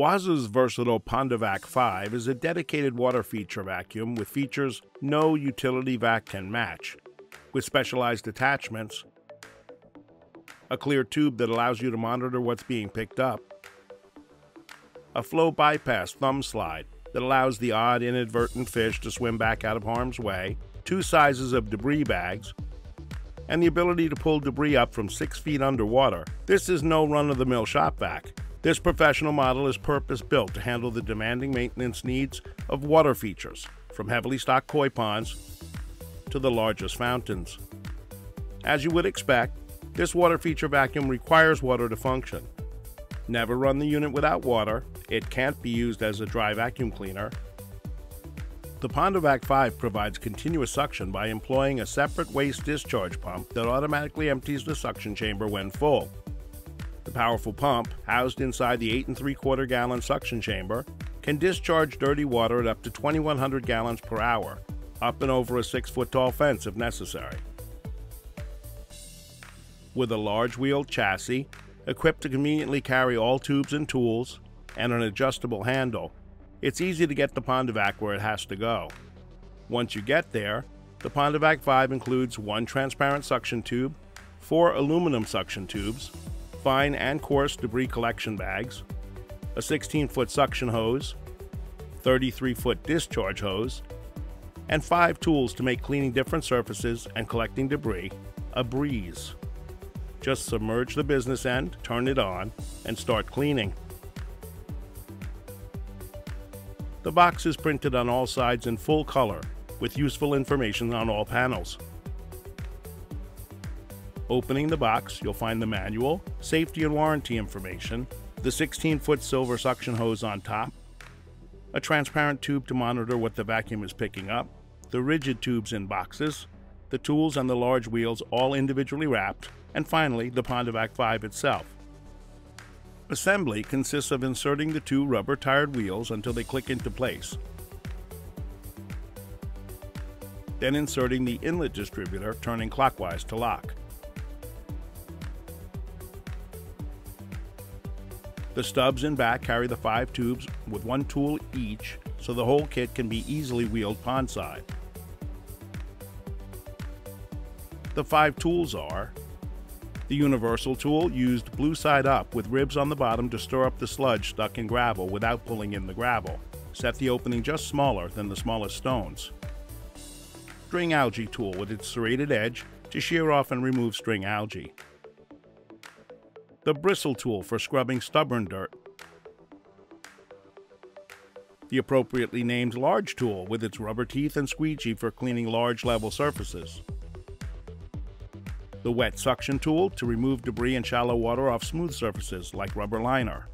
Oase's versatile PondoVac 5 is a dedicated water feature vacuum with features no utility vac can match, with specialized attachments, a clear tube that allows you to monitor what's being picked up, a flow bypass thumb slide that allows the odd inadvertent fish to swim back out of harm's way, 2 sizes of debris bags, and the ability to pull debris up from 6 feet underwater. This is no run-of-the-mill shop vac. This professional model is purpose-built to handle the demanding maintenance needs of water features, from heavily stocked koi ponds to the largest fountains. As you would expect, this water feature vacuum requires water to function. Never run the unit without water. It can't be used as a dry vacuum cleaner. The PondoVac 5 provides continuous suction by employing a separate waste discharge pump that automatically empties the suction chamber when full. The powerful pump, housed inside the 8 3/4 gallon suction chamber, can discharge dirty water at up to 2,100 gallons per hour, up and over a 6-foot-tall fence if necessary. With a large wheeled chassis, equipped to conveniently carry all tubes and tools, and an adjustable handle, it's easy to get the PondoVac where it has to go. Once you get there, the PondoVac 5 includes 1 transparent suction tube, 4 aluminum suction tubes, fine and coarse debris collection bags, a 16-foot suction hose, 33-foot discharge hose, and 5 tools to make cleaning different surfaces and collecting debris a breeze. Just submerge the business end, turn it on, and start cleaning. The box is printed on all sides in full color, with useful information on all panels. Opening the box, you'll find the manual, safety and warranty information, the 16-foot silver suction hose on top, a transparent tube to monitor what the vacuum is picking up, the rigid tubes in boxes, the tools and the large wheels all individually wrapped, and finally the PondoVac 5 itself. Assembly consists of inserting the 2 rubber-tired wheels until they click into place, then inserting the inlet distributor, turning clockwise to lock. The stubs in back carry the 5 tubes with 1 tool each, so the whole kit can be easily wheeled pondside. The 5 tools are: the universal tool, used blue side up with ribs on the bottom to stir up the sludge stuck in gravel without pulling in the gravel. Set the opening just smaller than the smallest stones. String algae tool with its serrated edge to shear off and remove string algae. The bristle tool for scrubbing stubborn dirt. The appropriately named large tool with its rubber teeth and squeegee for cleaning large level surfaces. The wet suction tool to remove debris and shallow water off smooth surfaces like rubber liner.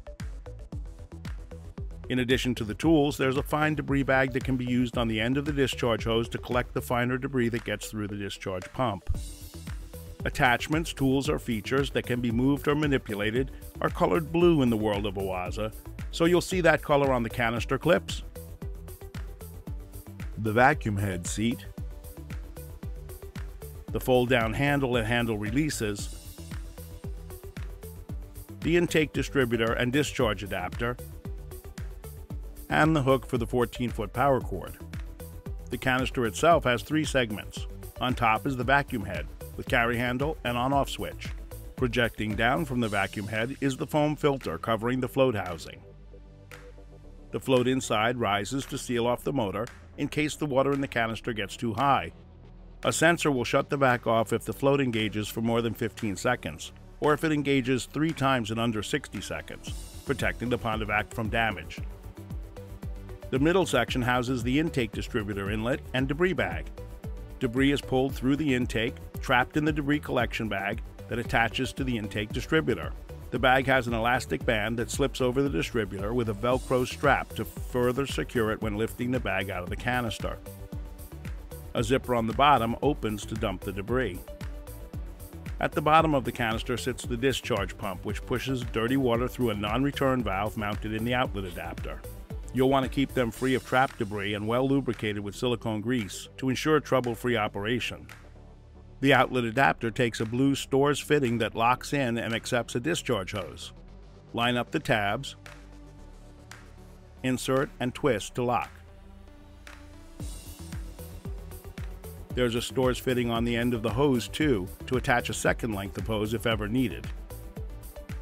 In addition to the tools, there's a fine debris bag that can be used on the end of the discharge hose to collect the finer debris that gets through the discharge pump. Attachments, tools, or features that can be moved or manipulated are colored blue in the world of Oase, so you'll see that color on the canister clips, the vacuum head seat, the fold-down handle and handle releases, the intake distributor and discharge adapter, and the hook for the 14-foot power cord. The canister itself has 3 segments. On top is the vacuum head, with carry handle and on-off switch. Projecting down from the vacuum head is the foam filter covering the float housing. The float inside rises to seal off the motor in case the water in the canister gets too high. A sensor will shut the vac off if the float engages for more than 15 seconds, or if it engages 3 times in under 60 seconds, protecting the PondoVac from damage. The middle section houses the intake distributor inlet and debris bag. Debris is pulled through the intake, trapped in the debris collection bag that attaches to the intake distributor. The bag has an elastic band that slips over the distributor with a Velcro strap to further secure it when lifting the bag out of the canister. A zipper on the bottom opens to dump the debris. At the bottom of the canister sits the discharge pump, which pushes dirty water through a non-return valve mounted in the outlet adapter. You'll want to keep them free of trapped debris and well lubricated with silicone grease to ensure trouble-free operation. The outlet adapter takes a blue Stores fitting that locks in and accepts a discharge hose. Line up the tabs, insert, and twist to lock. There's a Storz fitting on the end of the hose too, to attach a second length of hose if ever needed.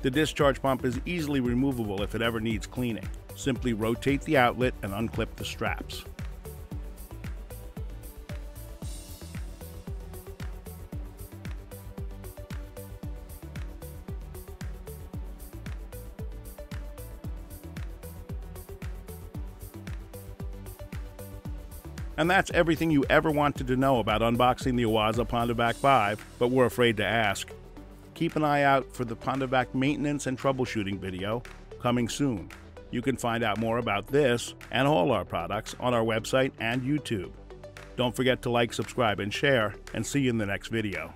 The discharge pump is easily removable if it ever needs cleaning. Simply rotate the outlet and unclip the straps. And that's everything you ever wanted to know about unboxing the Oase PondoVac 5, but were afraid to ask. Keep an eye out for the PondoVac maintenance and troubleshooting video coming soon. You can find out more about this and all our products on our website and YouTube. Don't forget to like, subscribe, and share, and see you in the next video.